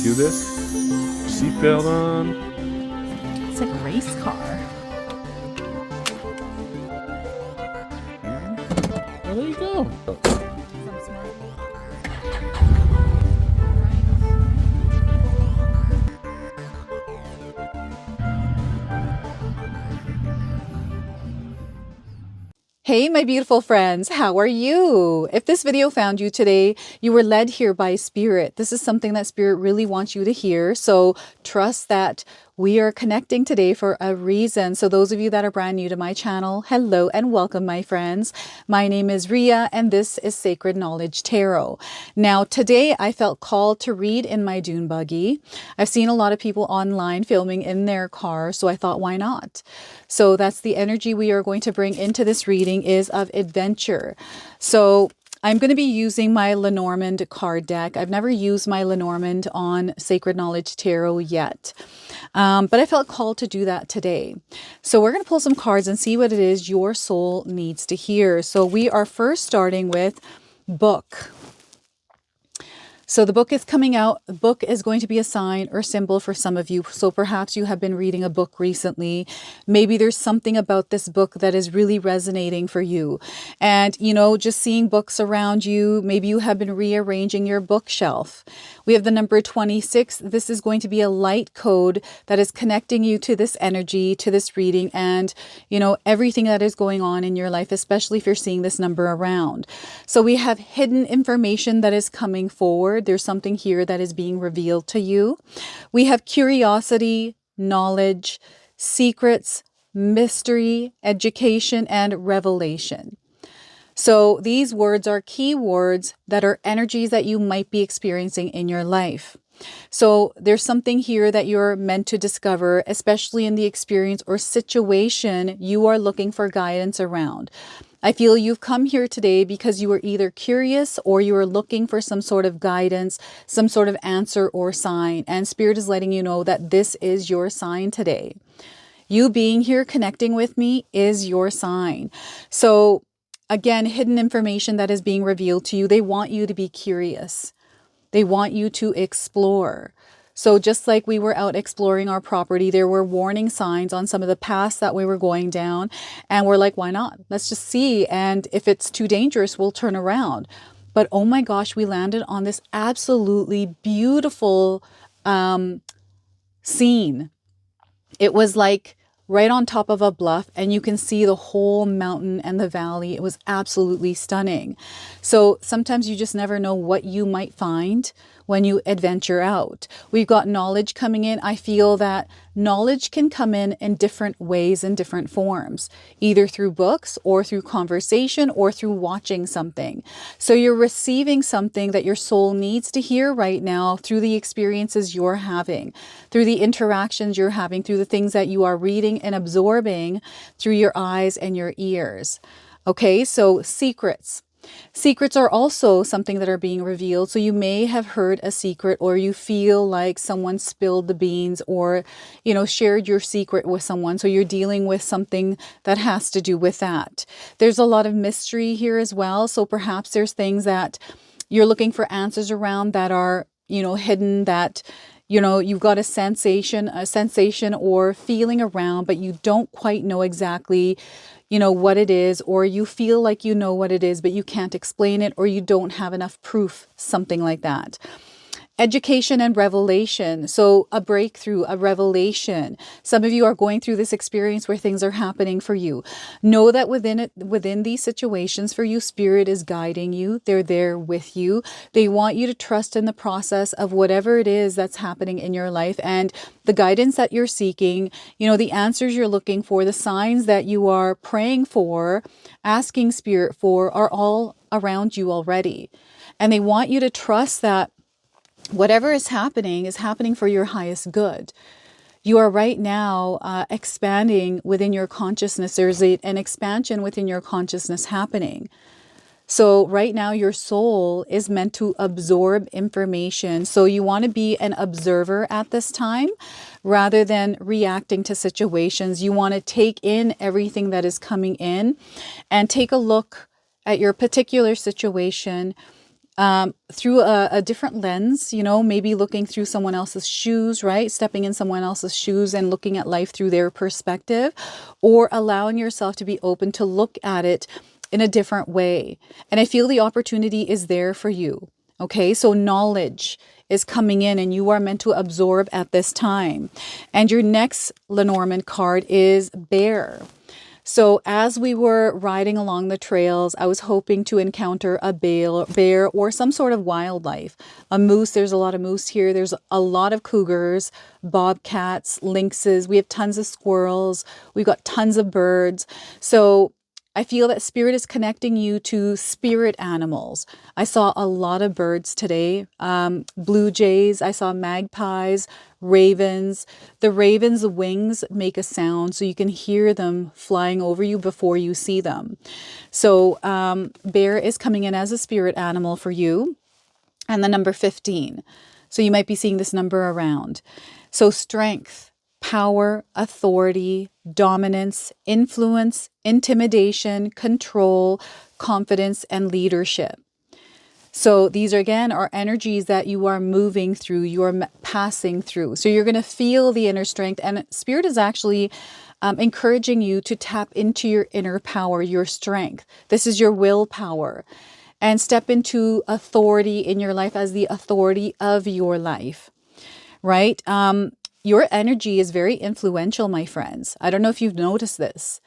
do this. Seatbelt on. It's like a race car. Well, there you go. Hey, my beautiful friends, how are you? If this video found you today, you were led here by Spirit. This is something that Spirit really wants you to hear. So trust that we are connecting today for a reason. So those of you that are brand new to my channel, hello and welcome, my friends. My name is Ria and this is Sacred Knowledge Tarot. Now, today I felt called to read in my dune buggy. I've seen a lot of people online filming in their car, so I thought, why not? So that's the energy we are going to bring into this reading is of adventure. So I'm going to be using my Lenormand card deck. I've never used my Lenormand on Sacred Knowledge Tarot yet, but I felt called to do that today. So we're going to pull some cards and see what it is your soul needs to hear. So we are first starting with book. So the book is coming out. The book is going to be a sign or symbol for some of you. So perhaps you have been reading a book recently. Maybe there's something about this book that is really resonating for you. And, you know, just seeing books around you, maybe you have been rearranging your bookshelf. We have the number 26. This is going to be a light code that is connecting you to this energy, to this reading, and, you know, everything that is going on in your life, especially if you're seeing this number around. So we have hidden information that is coming forward. There's something here that is being revealed to you. We have curiosity, knowledge, secrets, mystery, education, and revelation. So these words are key words that are energies that you might be experiencing in your life. So there's something here that you're meant to discover, especially in the experience or situation you are looking for guidance around. I feel you've come here today because you are either curious or you are looking for some sort of guidance, some sort of answer or sign. And Spirit is letting you know that this is your sign today. You being here connecting with me is your sign. So again, hidden information that is being revealed to you. They want you to be curious. They want you to explore. So just like we were out exploring our property, there were warning signs on some of the paths that we were going down. And we're like, why not? Let's just see. And if it's too dangerous, we'll turn around. But oh my gosh, we landed on this absolutely beautiful scene. It was like right on top of a bluff and you can see the whole mountain and the valley. It was absolutely stunning. So sometimes you just never know what you might find when you adventure out. We've got knowledge coming in. I feel that knowledge can come in different ways and different forms, either through books or through conversation or through watching something. So you're receiving something that your soul needs to hear right now through the experiences you're having, through the interactions you're having, through the things that you are reading and absorbing through your eyes and your ears. Okay, so secrets. Secrets are also something that are being revealed. So you may have heard a secret or you feel like someone spilled the beans or, you know, shared your secret with someone. So you're dealing with something that has to do with that. There's a lot of mystery here as well. So perhaps there's things that you're looking for answers around that are, you know, hidden, that, you know, you've got a sensation or feeling around, but you don't quite know exactly, you know, what it is, or you feel like you know what it is, but you can't explain it, or you don't have enough proof, something like that. Education and revelation. So a breakthrough, a revelation. Some of you are going through this experience where things are happening for you. Know that within these situations for you, Spirit is guiding you. They're there with you. They want you to trust in the process of whatever it is that's happening in your life and the guidance that you're seeking, you know, the answers you're looking for, the signs that you are praying for, asking Spirit for are all around you already. And they want you to trust that whatever is happening for your highest good. You are right now expanding within your consciousness. There's an expansion within your consciousness happening. So right now your soul is meant to absorb information. So you want to be an observer at this time rather than reacting to situations. You want to take in everything that is coming in and take a look at your particular situation through a different lens, you know, maybe looking through someone else's shoes, right? Stepping in someone else's shoes and looking at life through their perspective, or allowing yourself to be open to look at it in a different way. And I feel the opportunity is there for you. Okay, so knowledge is coming in and you are meant to absorb at this time. And your next Lenormand card is Bear. So as we were riding along the trails, I was hoping to encounter a bear or some sort of wildlife. A moose, there's a lot of moose here. There's a lot of cougars, bobcats, lynxes. We have tons of squirrels. We've got tons of birds. So I feel that spirit is connecting you to spirit animals. I saw a lot of birds today, blue jays, I saw magpies, ravens. The ravens' wings make a sound so you can hear them flying over you before you see them. So bear is coming in as a spirit animal for you. And the number 15. So you might be seeing this number around. So strength, power, authority, dominance, influence, intimidation, control, confidence, and leadership. So these are, again, are energies that you are moving through, you are passing through. So you're going to feel the inner strength, and Spirit is actually encouraging you to tap into your inner power, your strength. This is your willpower, and step into authority in your life as the authority of your life, right? Your energy is very influential, my friends. I don't know if you've noticed this.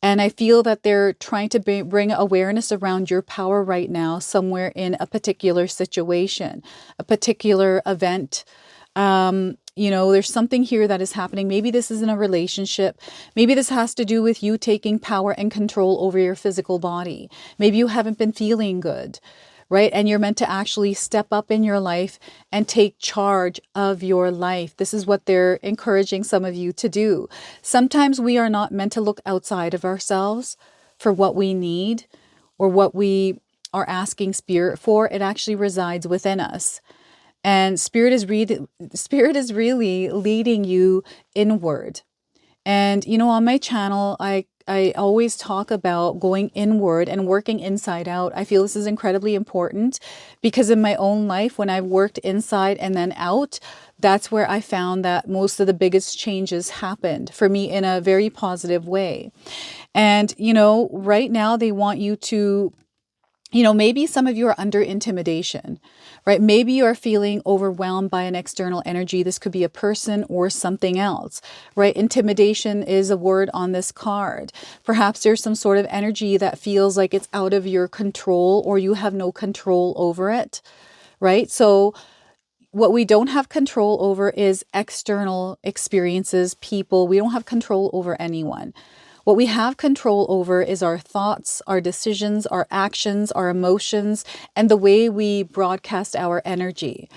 And I feel that they're trying to bring awareness around your power right now, somewhere in a particular situation, a particular event. You know, there's something here that is happening. Maybe this is in a relationship. Maybe this has to do with you taking power and control over your physical body. Maybe you haven't been feeling good, right? And you're meant to actually step up in your life and take charge of your life. This is what they're encouraging some of you to do. Sometimes we are not meant to look outside of ourselves for what we need or what we are asking Spirit for. It actually resides within us. And Spirit is really leading you inward. And, you know, on my channel, I always talk about going inward and working inside out. I feel this is incredibly important because in my own life, when I've worked inside and then out, that's where I found that most of the biggest changes happened for me in a very positive way. And, you know, right now they want you to, you know, maybe some of you are under intimidation, right? Maybe you are feeling overwhelmed by an external energy. This could be a person or something else, right? Intimidation is a word on this card. Perhaps there's some sort of energy that feels like it's out of your control or you have no control over it, right? So what we don't have control over is external experiences, people. We don't have control over anyone. What we have control over is our thoughts, our decisions, our actions, our emotions, and the way we broadcast our energy.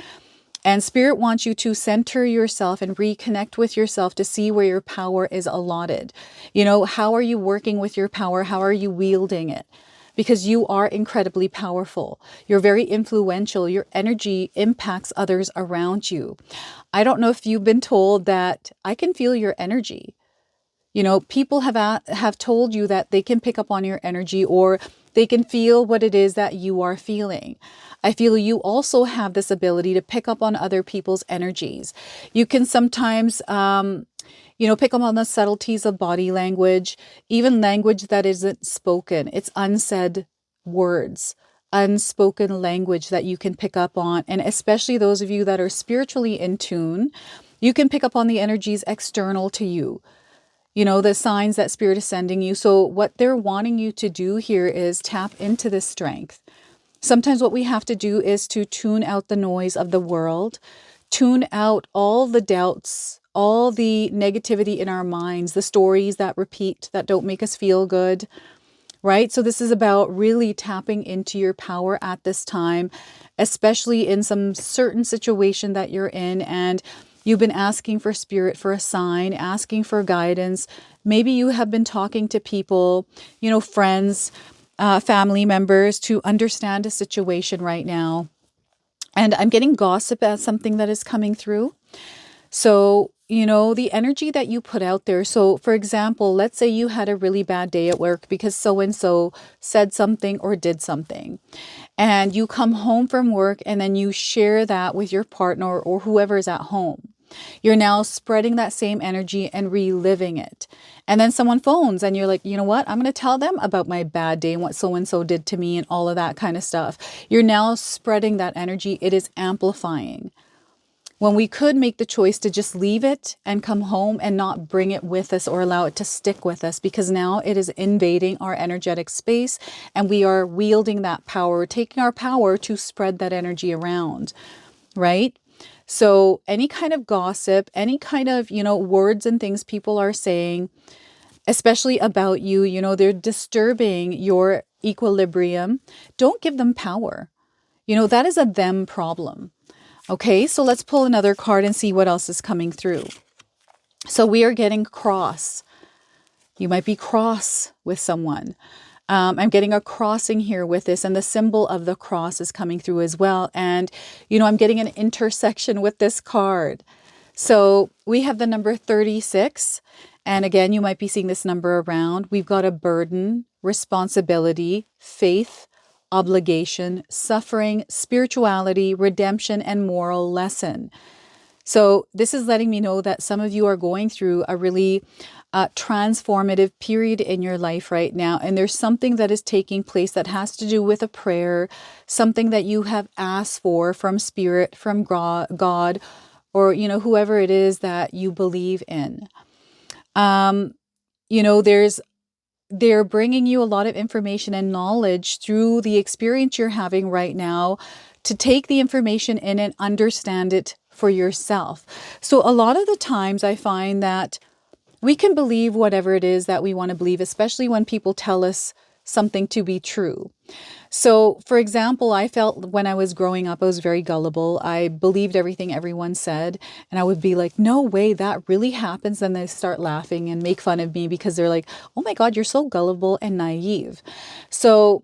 And Spirit wants you to center yourself and reconnect with yourself to see where your power is allotted. You know, how are you working with your power? How are you wielding it? Because you are incredibly powerful. You're very influential. Your energy impacts others around you. I don't know if you've been told that I can feel your energy. You know, people have told you that they can pick up on your energy or they can feel what it is that you are feeling. I feel you also have this ability to pick up on other people's energies. You can sometimes, you know, pick up on the subtleties of body language, even language that isn't spoken. It's unsaid words, unspoken language that you can pick up on. And especially those of you that are spiritually in tune, you can pick up on the energies external to you. You know, the signs that Spirit is sending you. So what they're wanting you to do here is tap into this strength. Sometimes what we have to do is to tune out the noise of the world, tune out all the doubts, all the negativity in our minds, the stories that repeat, that don't make us feel good, right? So this is about really tapping into your power at this time, especially in some certain situation that you're in, and you've been asking for Spirit for a sign, asking for guidance. Maybe you have been talking to people, you know, friends, family members to understand a situation right now. And I'm getting gossip as something that is coming through. So, you know, the energy that you put out there. So, for example, let's say you had a really bad day at work because so-and-so said something or did something. and you come home from work and then you share that with your partner or whoever is at home. You're now spreading that same energy and reliving it. And then someone phones and you're like, you know what? I'm going to tell them about my bad day and what so-and-so did to me and all of that kind of stuff. You're now spreading that energy. It is amplifying. When we could make the choice to just leave it and come home and not bring it with us or allow it to stick with us, because now it is invading our energetic space and we are wielding that power, taking our power to spread that energy around, right? So any kind of gossip, any kind of, words and things people are saying, especially about you, they're disturbing your equilibrium. Don't give them power. That is a them problem. Okay, so let's pull another card and see what else is coming through. So we are getting cross. You might be cross with someone. I'm getting a crossing here with this, and the symbol of the cross is coming through as well. And, I'm getting an intersection with this card. So we have the number 36. And again, you might be seeing this number around. We've got a burden, responsibility, faith, obligation, suffering, spirituality, redemption, and moral lesson. So this is letting me know that some of you are going through a really transformative period in your life right now. And there's something that is taking place that has to do with a prayer, something that you have asked for from spirit, from God, or, whoever it is that you believe in. They're bringing you a lot of information and knowledge through the experience you're having right now to take the information in and understand it for yourself. So a lot of the times I find that we can believe whatever it is that we want to believe, especially when people tell us something to be true. So, for example, I felt when I was growing up, I was very gullible. I believed everything everyone said, and I would be like, no way, that really happens. And they start laughing and make fun of me because they're like, oh my God, you're so gullible and naive. So,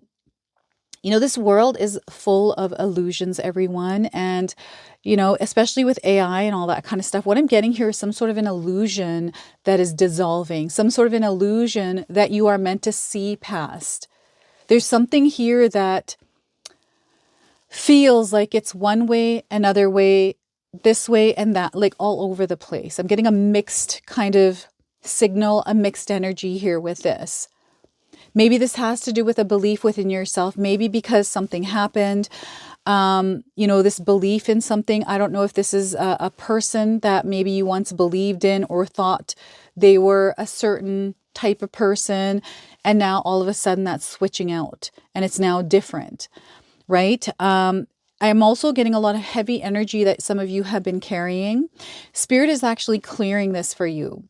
this world is full of illusions, everyone. And, especially with AI and all that kind of stuff, what I'm getting here is some sort of an illusion that is dissolving, some sort of an illusion that you are meant to see past. There's something here that feels like it's one way, another way, this way and that, like all over the place. I'm getting a mixed kind of signal, a mixed energy here with this. Maybe this has to do with a belief within yourself, maybe because something happened, this belief in something. I don't know if this is a person that maybe you once believed in or thought they were a certain type of person, and now all of a sudden that's switching out and it's now different, right? I'm also getting a lot of heavy energy that some of you have been carrying. Spirit is actually clearing this for you.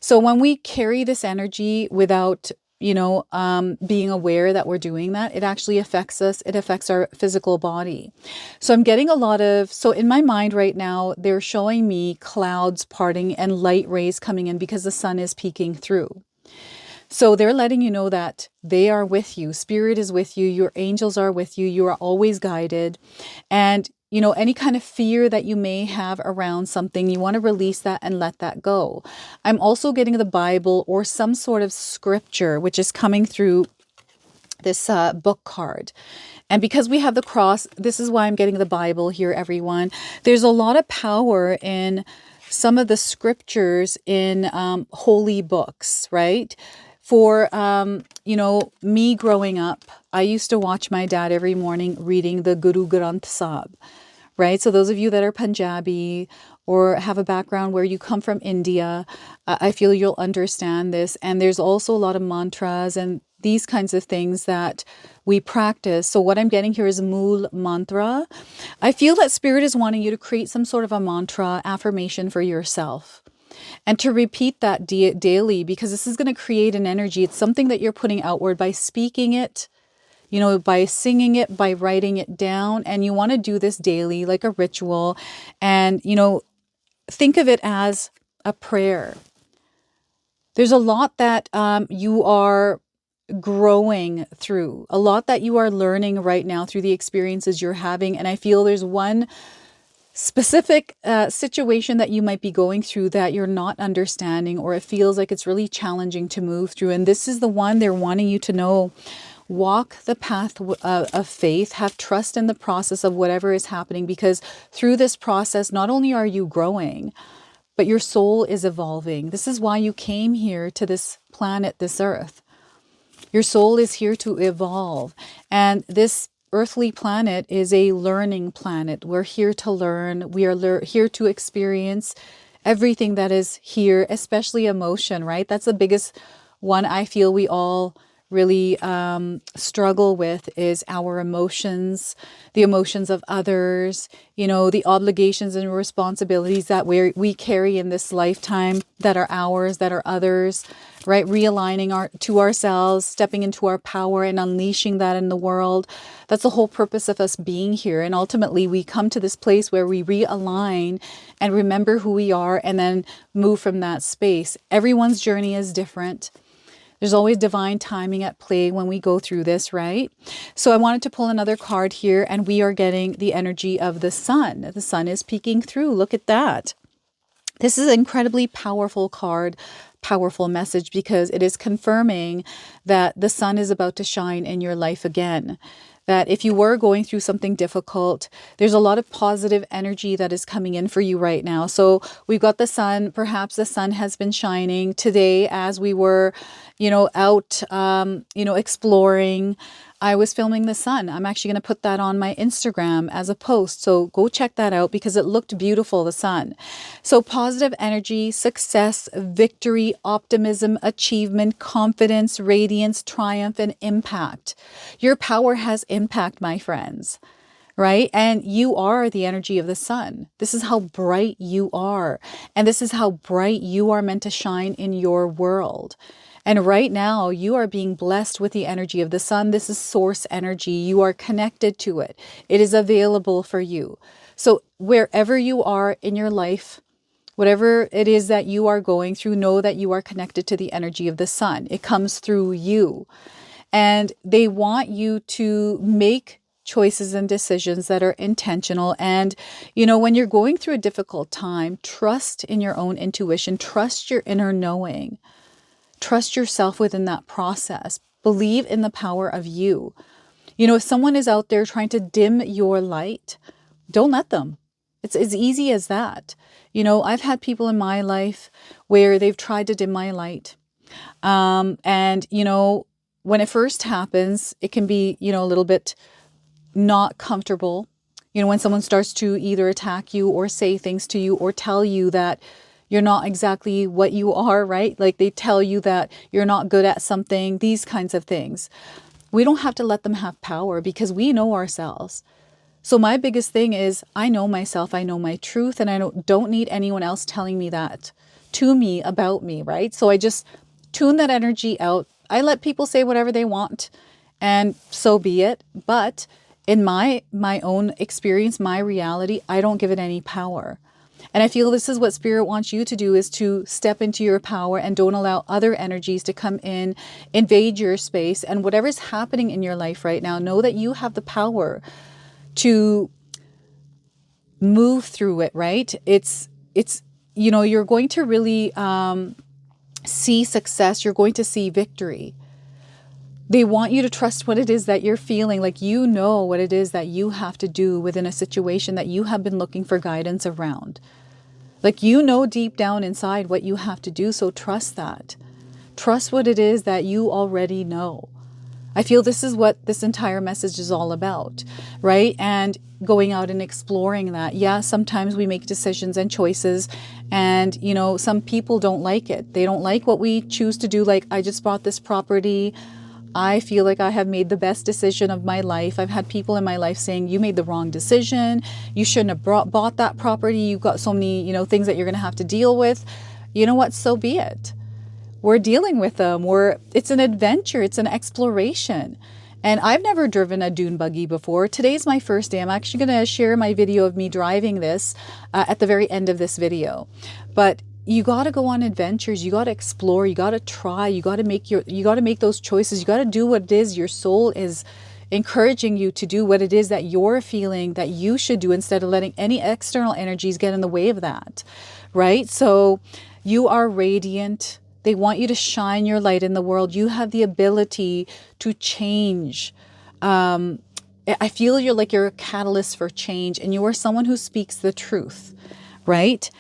So when we carry this energy without being aware that we're doing that, it actually affects us. It affects our physical body. So I'm getting so in my mind right now, they're showing me clouds parting and light rays coming in because the sun is peeking through. So they're letting you know that they are with you. Spirit is with you. Your angels are with you. You are always guided. And any kind of fear that you may have around something, you want to release that and let that go. I'm also getting the Bible or some sort of scripture, which is coming through this book card. And because we have the cross, this is why I'm getting the Bible here, everyone. There's a lot of power in some of the scriptures in holy books, right? For, me growing up, I used to watch my dad every morning reading the Guru Granth Sahib, right? So those of you that are Punjabi or have a background where you come from India, I feel you'll understand this. And there's also a lot of mantras and these kinds of things that we practice. So what I'm getting here is Mool Mantra. I feel that Spirit is wanting you to create some sort of a mantra affirmation for yourself. And to repeat that daily, because this is going to create an energy. It's something that you're putting outward by speaking it, by singing it, by writing it down. And you want to do this daily, like a ritual. And, think of it as a prayer. There's a lot that you are growing through, a lot that you are learning right now through the experiences you're having. And I feel there's one specific situation that you might be going through that you're not understanding, or it feels like it's really challenging to move through. And this is the one they're wanting you to know walk the path of faith, have trust in the process of whatever is happening, because through this process, not only are you growing, but your soul is evolving. This is why you came here to this planet, this earth. Your soul is here to evolve. And this earthly planet is a learning planet. We're here to learn. We are here to experience everything that is here, especially emotion, right? That's the biggest one I feel we all really struggle with, is our emotions, the emotions of others, you know, the obligations and responsibilities that we carry in this lifetime that are ours, that are others, right? Realigning to ourselves, stepping into our power and unleashing that in the world. That's the whole purpose of us being here. And ultimately we come to this place where we realign and remember who we are, and then move from that space. Everyone's journey is different. There's always divine timing at play when we go through this, right? So I wanted to pull another card here, and we are getting the energy of the sun. The sun is peeking through. Look at that. This is an incredibly powerful card, powerful message, because it is confirming that the sun is about to shine in your life again. That if you were going through something difficult, there's a lot of positive energy that is coming in for you right now. So we've got the sun. Perhaps the sun has been shining today as we were, you know, out, exploring. I was filming the sun. I'm actually going to put that on my Instagram as a post. So go check that out because it looked beautiful, the sun. So positive energy, success, victory, optimism, achievement, confidence, radiance, triumph, and impact. Your power has impact, my friends. Right? And you are the energy of the sun. This is how bright you are. And this is how bright you are meant to shine in your world. And right now you are being blessed with the energy of the sun. This is source energy. You are connected to it. It is available for you. So wherever you are in your life, whatever it is that you are going through, know that you are connected to the energy of the sun. It comes through you. And they want you to make choices and decisions that are intentional. And, you know, when you're going through a difficult time, trust in your own intuition, trust your inner knowing, trust yourself within that process, believe in the power of you. You know, if someone is out there trying to dim your light, don't let them. It's as easy as that. You know, I've had people in my life where they've tried to dim my light. And, you know, when it first happens, it can be, you know, a little bit not comfortable. You know, when someone starts to either attack you or say things to you or tell you that you're not exactly what you are, right? Like they tell you that you're not good at something, these kinds of things. We don't have to let them have power because we know ourselves. So my biggest thing is I know myself, I know my truth, and I don't need anyone else telling me that to me about me, right? So I just tune that energy out. I let people say whatever they want and so be it. But in my own experience, my reality, I don't give it any power. And I feel this is what Spirit wants you to do, is to step into your power and don't allow other energies to come in, invade your space. And whatever's happening in your life right now, know that you have the power to move through it, right? It's you know, you're going to really see success. You're going to see victory. They want you to trust what it is that you're feeling. Like, you know what it is that you have to do within a situation that you have been looking for guidance around. Like, you know deep down inside what you have to do. So trust that. Trust what it is that you already know. I feel this is what this entire message is all about, right? And going out and exploring that. Yeah, sometimes we make decisions and choices and, you know, some people don't like it. They don't like what we choose to do. Like, I just bought this property. I feel like I have made the best decision of my life. I've had people in my life saying, you made the wrong decision. You shouldn't have bought that property. You've got so many, you know, things that you're going to have to deal with. You know what? So be it. We're dealing with them. It's an adventure. It's an exploration. And I've never driven a dune buggy before. Today's my first day. I'm actually going to share my video of me driving this at the very end of this video. But you got to go on adventures. You got to explore. You got to try. You got to make those choices. You got to do what it is your soul is encouraging you to do, what it is that you're feeling that you should do, instead of letting any external energies get in the way of that. Right? So you are radiant. They want you to shine your light in the world. You have the ability to change. I feel you're a catalyst for change, and you are someone who speaks the truth, right?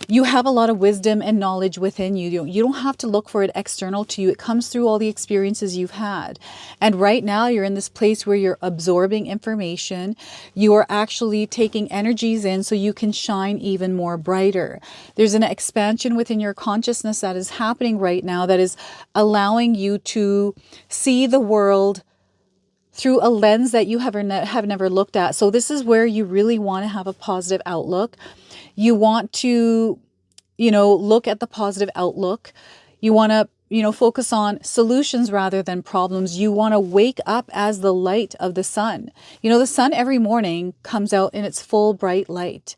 You have a lot of wisdom and knowledge within you. You don't have to look for it external to you. It comes through all the experiences you've had. And right now you're in this place where you're absorbing information. You are actually taking energies in so you can shine even more brighter. There's an expansion within your consciousness that is happening right now that is allowing you to see the world through a lens that you have never looked at. So this is where you really want to have a positive outlook. You want to, look at the positive outlook. You want to, focus on solutions rather than problems. You want to wake up as the light of the sun. The sun every morning comes out in its full bright light.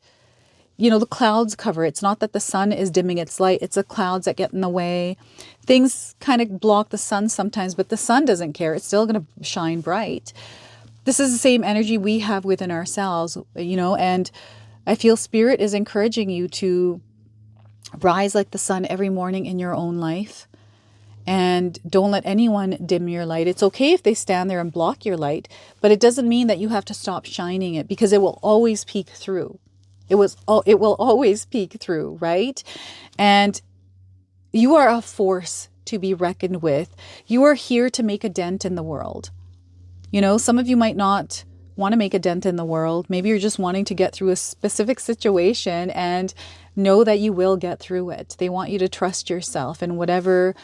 The clouds cover it. It's not that the sun is dimming its light. It's the clouds that get in the way. Things kind of block the sun sometimes, but the sun doesn't care. It's still going to shine bright. This is the same energy we have within ourselves, and I feel Spirit is encouraging you to rise like the sun every morning in your own life. And don't let anyone dim your light. It's okay if they stand there and block your light, but it doesn't mean that you have to stop shining it, because it will always peek through. It will always peek through, right? And you are a force to be reckoned with. You are here to make a dent in the world. Some of you might not want to make a dent in the world. Maybe you're just wanting to get through a specific situation and know that you will get through it. They want you to trust yourself, and whatever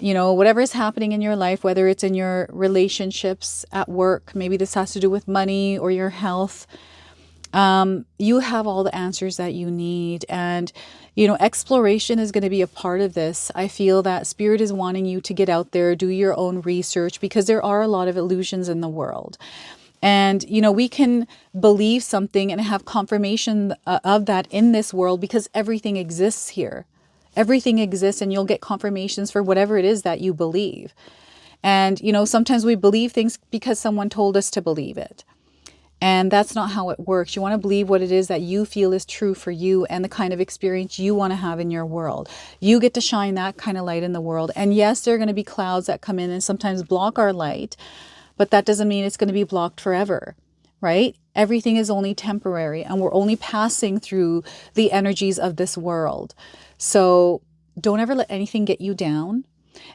is happening in your life, whether it's in your relationships, at work, maybe this has to do with money or your health. You have all the answers that you need. And, exploration is going to be a part of this. I feel that Spirit is wanting you to get out there, do your own research, because there are a lot of illusions in the world. And, we can believe something and have confirmation of that in this world because everything exists here. Everything exists, and you'll get confirmations for whatever it is that you believe. And, sometimes we believe things because someone told us to believe it. And that's not how it works. You want to believe what it is that you feel is true for you and the kind of experience you want to have in your world. You get to shine that kind of light in the world. And yes, there are going to be clouds that come in and sometimes block our light, but that doesn't mean it's going to be blocked forever, right? Everything is only temporary, and we're only passing through the energies of this world. So don't ever let anything get you down.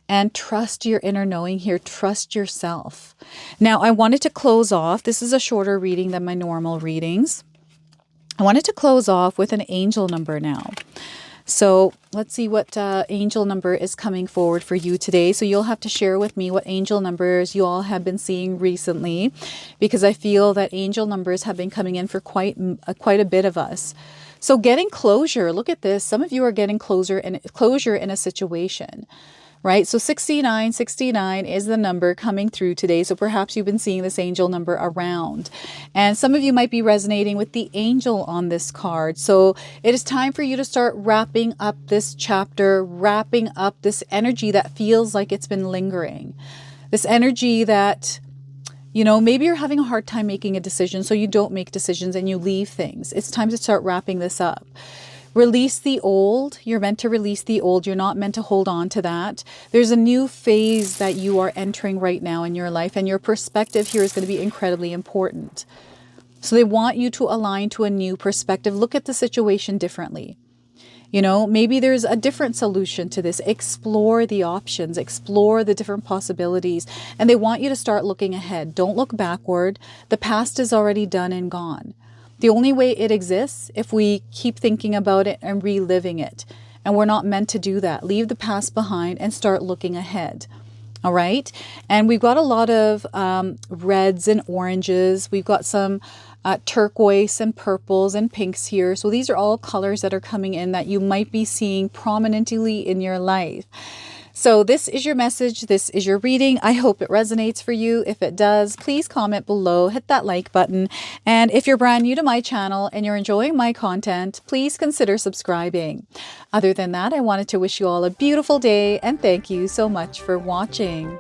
And trust your inner knowing here. Trust yourself. Now, I wanted to close off. This is a shorter reading than my normal readings. I wanted to close off with an angel number now. So let's see what angel number is coming forward for you today. So you'll have to share with me what angel numbers you all have been seeing recently, because I feel that angel numbers have been coming in for quite a bit of us. So getting closure. Look at this. Some of you are getting closure in a situation. Right? So 6969 is the number coming through today. So perhaps you've been seeing this angel number around. And some of you might be resonating with the angel on this card. So it is time for you to start wrapping up this chapter, wrapping up this energy that feels like it's been lingering. This energy that, maybe you're having a hard time making a decision, so you don't make decisions and you leave things. It's time to start wrapping this up. Release the old. You're meant to release the old. You're not meant to hold on to that. There's a new phase that you are entering right now in your life, and your perspective here is going to be incredibly important. So they want you to align to a new perspective. Look at the situation differently. Maybe there's a different solution to this. Explore the options, explore the different possibilities. And they want you to start looking ahead. Don't look backward. The past is already done and gone. The only way it exists if we keep thinking about it and reliving it. And we're not meant to do that. Leave the past behind and start looking ahead. All right. And we've got a lot of reds and oranges. We've got some turquoise and purples and pinks here. So these are all colors that are coming in that you might be seeing prominently in your life. So this is your message. This is your reading. I hope it resonates for you. If it does, please comment below, hit that like button. And if you're brand new to my channel and you're enjoying my content, please consider subscribing. Other than that, I wanted to wish you all a beautiful day and thank you so much for watching.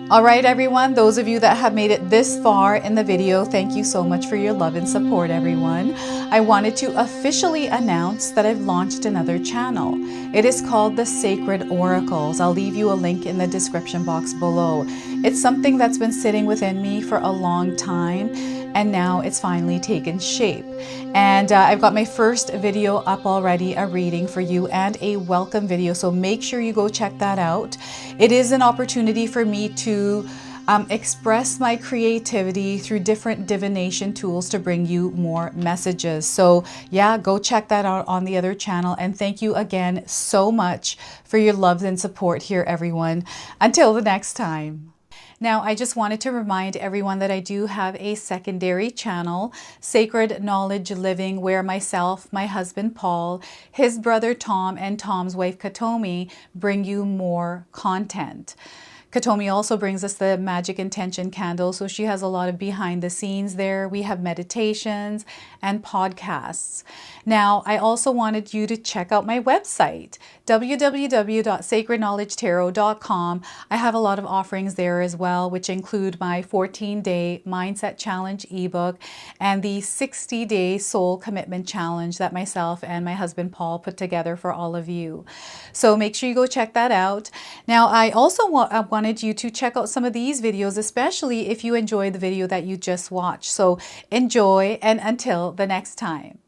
All right, everyone, those of you that have made it this far in the video, thank you so much for your love and support, everyone. I wanted to officially announce that I've launched another channel. It is called The Sacred Oracles. I'll leave you a link in the description box below. It's something that's been sitting within me for a long time, and now it's finally taken shape. And I've got my first video up already, a reading for you and a welcome video. So make sure you go check that out. It is an opportunity for me to express my creativity through different divination tools to bring you more messages. So yeah, go check that out on the other channel. And thank you again so much for your love and support here, everyone. Until the next time. Now, I just wanted to remind everyone that I do have a secondary channel, Sacred Knowledge Living, where myself, my husband Paul, his brother Tom, and Tom's wife Katomi bring you more content. Katomi also brings us the Magic Intention candle, so she has a lot of behind the scenes there. We have meditations and podcasts. Now, I also wanted you to check out my website, www.sacredknowledgetarot.com. I have a lot of offerings there as well, which include my 14-day Mindset Challenge ebook and the 60-day Soul Commitment Challenge that myself and my husband Paul put together for all of you. So make sure you go check that out. Now, I also wanted you to check out some of these videos, especially if you enjoyed the video that you just watched. So enjoy, and until the next time.